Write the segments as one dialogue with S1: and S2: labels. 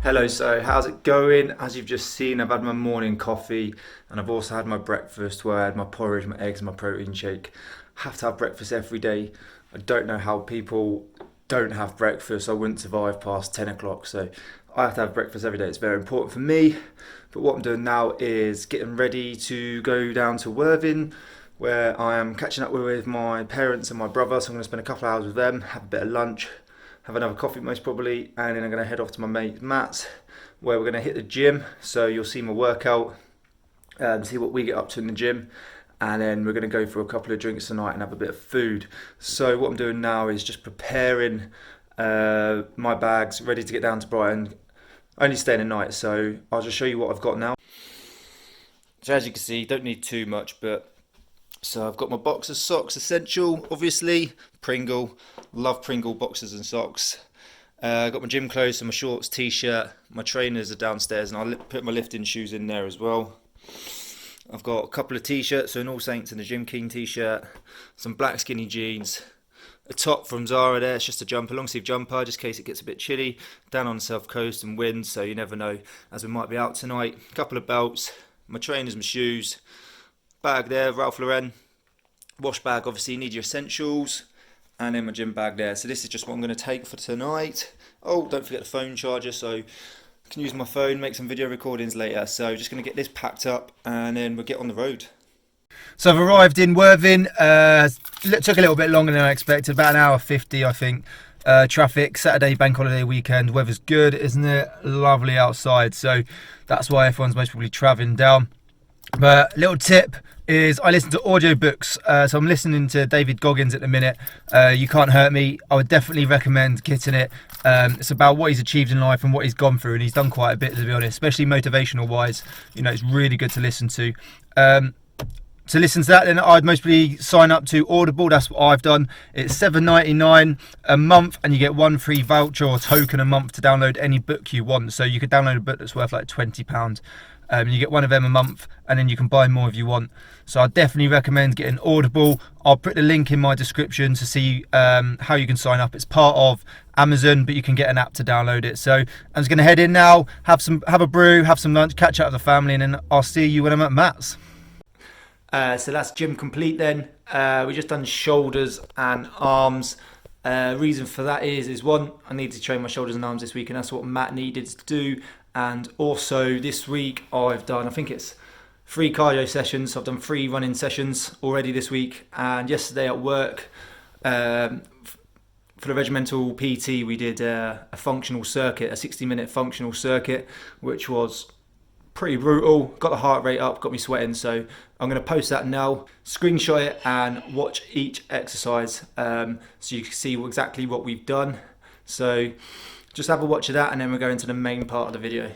S1: Hello, so how's it going? As you've just seen, I've had my morning coffee and I've also had my breakfast where I had my porridge, my eggs, my protein shake. Have to have breakfast every day. I don't know how people don't have breakfast. I wouldn't survive past 10 o'clock, so I have to have breakfast every day. It's very important for me. But what I'm doing now is getting ready to go down to Worthing where I am catching up with my parents and my brother. So I'm going to spend a couple of hours with them, have a bit of lunch, have another coffee most probably, and then I'm going to head off to my mate Matt's where we're going to hit the gym. So you'll see my workout and see what we get up to in the gym, and then we're going to go for a couple of drinks tonight and have a bit of food. So what I'm doing now is just preparing my bags ready to get down to Brighton, only staying a night, so I'll just show you what I've got now. So as you can see, don't need too much, but so I've got my boxer socks, essential, obviously. Pringle, love Pringle boxers and socks. Got my gym clothes, so my shorts, t-shirt. My trainers are downstairs, and I'll put my lifting shoes in there as well. I've got a couple of t-shirts, so an All Saints and a Gym King t-shirt. Some black skinny jeans. A top from Zara there, it's just a jumper, long sleeve jumper, just in case it gets a bit chilly. Down on the south coast and wind, so you never know, as we might be out tonight. A couple of belts, my trainers, my shoes. Bag there, Ralph Lauren. Wash bag, obviously you need your essentials. And then my gym bag there. So this is just what I'm going to take for tonight. Oh, don't forget the phone charger, so I can use my phone, make some video recordings later. So just going to get this packed up and then we'll get on the road. So I've arrived in Worthing. Took a little bit longer than I expected, about an hour 50 I think. Traffic, Saturday, bank holiday weekend, weather's good, isn't it? Lovely outside, so that's why everyone's most probably travelling down. But little tip is I listen to audiobooks, so I'm listening to David Goggins at the minute. You Can't Hurt Me. I would definitely recommend getting it. It's about what he's achieved in life and what he's gone through, and he's done quite a bit, to be honest, especially motivational wise. You know, it's really good to listen to. To listen to that, then I'd mostly sign up to Audible. That's what I've done. It's $7.99 a month, and you get one free voucher or token a month to download any book you want. So you could download a book that's worth like £20. You get one of them a month, and then you can buy more if you want. So I definitely recommend getting Audible. I'll put the link in my description to see how you can sign up. It's part of Amazon, but you can get an app to download it. So I'm just going to head in now, have a brew, have some lunch, catch up with the family, and then I'll see you when I'm at Matt's. So that's gym complete then. We just done shoulders and arms. Reason for that is one, I need to train my shoulders and arms this week, and that's what Matt needed to do. And also this week I've done, I think it's 3 cardio sessions. So I've done 3 running sessions already this week. And yesterday at work, for the regimental PT, we did a functional circuit, a 60-minute functional circuit, which was pretty brutal. Got the heart rate up, got me sweating. So I'm going to post that now, screenshot it and watch each exercise so you can see exactly what we've done. So just have a watch of that, and then we'll go into the main part of the video.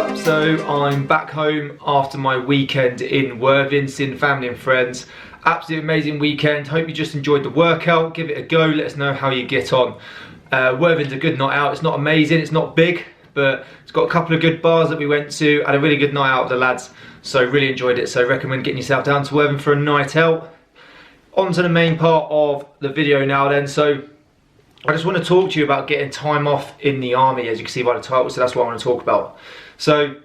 S1: up? So I'm back home after my weekend in Worthing, seeing family and friends. Absolutely amazing weekend. Hope you just enjoyed the workout. Give it a go, let us know how you get on. Worthing's a good night out. It's not amazing, it's not big, but it's got a couple of good bars that we went to. Had a really good night out with the lads, so really enjoyed it. So recommend getting yourself down to Worthing for a night out. On to the main part of the video now then. So I just want to talk to you about getting time off in the army, as you can see by the title, so that's what I want to talk about. So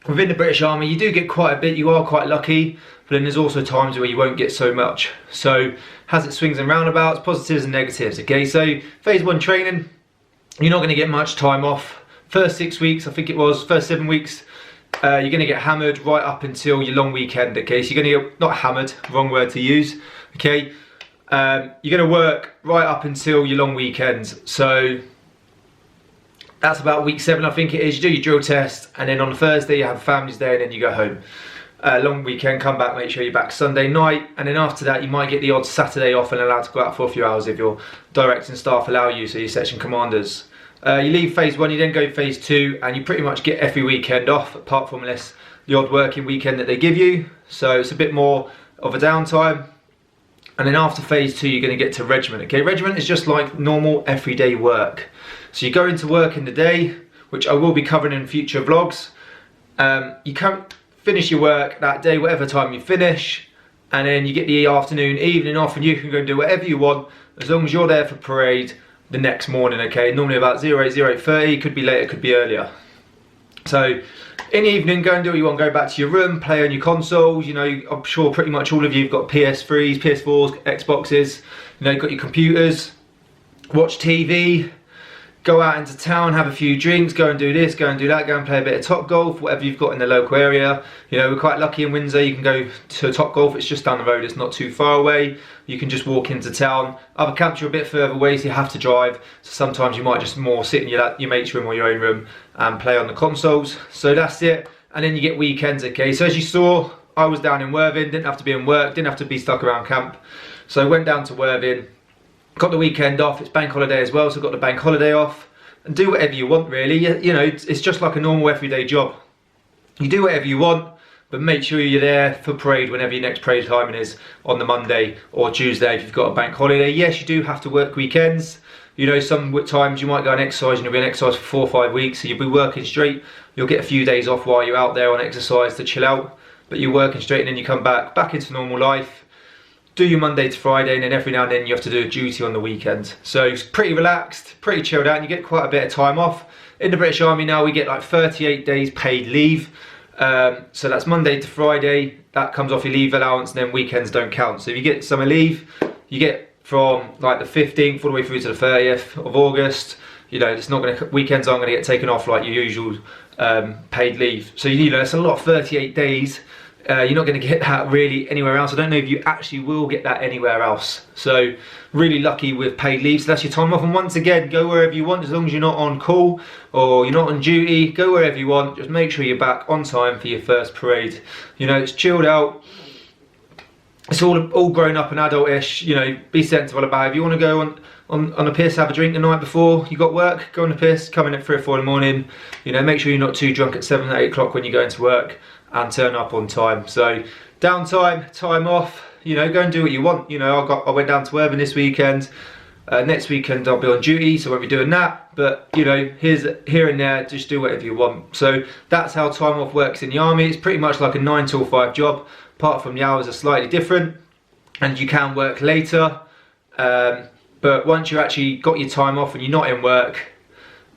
S1: within the British Army you do get quite a bit, you are quite lucky, but then there's also times where you won't get so much. So has its swings and roundabouts, positives and negatives, okay? So phase 1 training, you're not going to get much time off. First 6 weeks, I think it was, first 7 weeks, you're going to get hammered right up until your long weekend, okay? So you're going to get, not hammered, wrong word to use, okay? You're going to work right up until your long weekends. So that's about week 7, I think it is. You do your drill test, and then on the Thursday you have Families Day, and then you go home. Long weekend, come back, make sure you're back Sunday night, and then after that you might get the odd Saturday off and allowed to go out for a few hours if your directing staff allow you, so your section commanders. You leave phase 1, you then go phase 2, and you pretty much get every weekend off, apart from unless the odd working weekend that they give you. So it's a bit more of a downtime. And then after phase 2 you're going to get to regiment, okay? Regiment is just like normal everyday work. So you go into work in the day, which I will be covering in future vlogs. You can't finish your work that day, whatever time you finish, and then you get the afternoon, evening off, and you can go and do whatever you want as long as you're there for parade the next morning, okay? Normally about 08, 08:30, could be later, could be earlier. So in the evening, go and do what you want, go back to your room, play on your consoles. You know, I'm sure pretty much all of you have got PS3s, PS4s, Xboxes, you know, you've got your computers, watch TV, go out into town, have a few drinks, go and do this, go and do that, go and play a bit of Top Golf, whatever you've got in the local area. You know, we're quite lucky in Windsor, you can go to Top Golf, it's just down the road, it's not too far away. You can just walk into town. Other camps are a bit further away, so you have to drive. So sometimes you might just more sit in your mate's room or your own room and play on the consoles. So that's it. And then you get weekends, okay? So as you saw, I was down in Worthing, didn't have to be in work, didn't have to be stuck around camp. So I went down to Worthing, got the weekend off, it's bank holiday as well, so got the bank holiday off. And do whatever you want really, you know, it's just like a normal everyday job. You do whatever you want, but make sure you're there for parade whenever your next parade timing is on the Monday or Tuesday if you've got a bank holiday. Yes, you do have to work weekends. You know, some times you might go on exercise and you'll be on exercise for 4 or 5 weeks, so you'll be working straight. You'll get a few days off while you're out there on exercise to chill out, but you're working straight and then you come back into normal life. Do your Monday to Friday, and then every now and then you have to do a duty on the weekend. So it's pretty relaxed, pretty chilled out, and you get quite a bit of time off. In the British Army now we get like 38 days paid leave. So that's Monday to Friday, that comes off your leave allowance, and then weekends don't count. So if you get summer leave, you get from like the 15th all the way through to the 30th of August. You know, it's not going to, weekends aren't going to get taken off like your usual paid leave. So you know, it's a lot of 38 days. You're not going to get that really anywhere else. I don't know if you actually will get that anywhere else. So really lucky with paid leave. So that's your time off. And once again, go wherever you want, as long as you're not on call or you're not on duty. Go wherever you want. Just make sure you're back on time for your first parade. You know, it's chilled out. It's all grown up and adult-ish. You know, be sensible about it. If you want to go on a piss, have a drink the night before you got work, go on a piss, come in at 3 or 4 in the morning. You know, make sure you're not too drunk at 7 or 8 o'clock when you go into work, and turn up on time. So downtime, time off, you know, go and do what you want. You know, I went down to Worthing this weekend. Next weekend I'll be on duty, so I won't be doing that. But you know, here and there, just do whatever you want. So that's how time off works in the army. It's pretty much like a 9 till 5 job, apart from the hours are slightly different, and you can work later. But once you actually got your time off and you're not in work,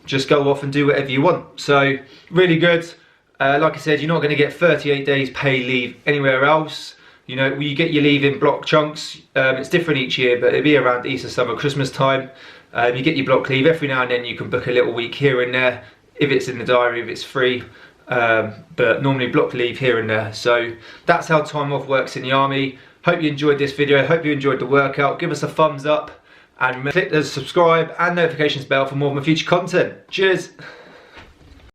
S1: just go off and do whatever you want. So really good. Like I said, you're not going to get 38 days pay leave anywhere else. You know, you get your leave in block chunks. It's different each year, but it'll be around Easter, summer, Christmas time. You get your block leave. Every now and then you can book a little week here and there, if it's in the diary, if it's free. But normally block leave here and there. So that's how time off works in the army. Hope you enjoyed this video. Hope you enjoyed the workout. Give us a thumbs up and click the subscribe and notifications bell for more of my future content. Cheers.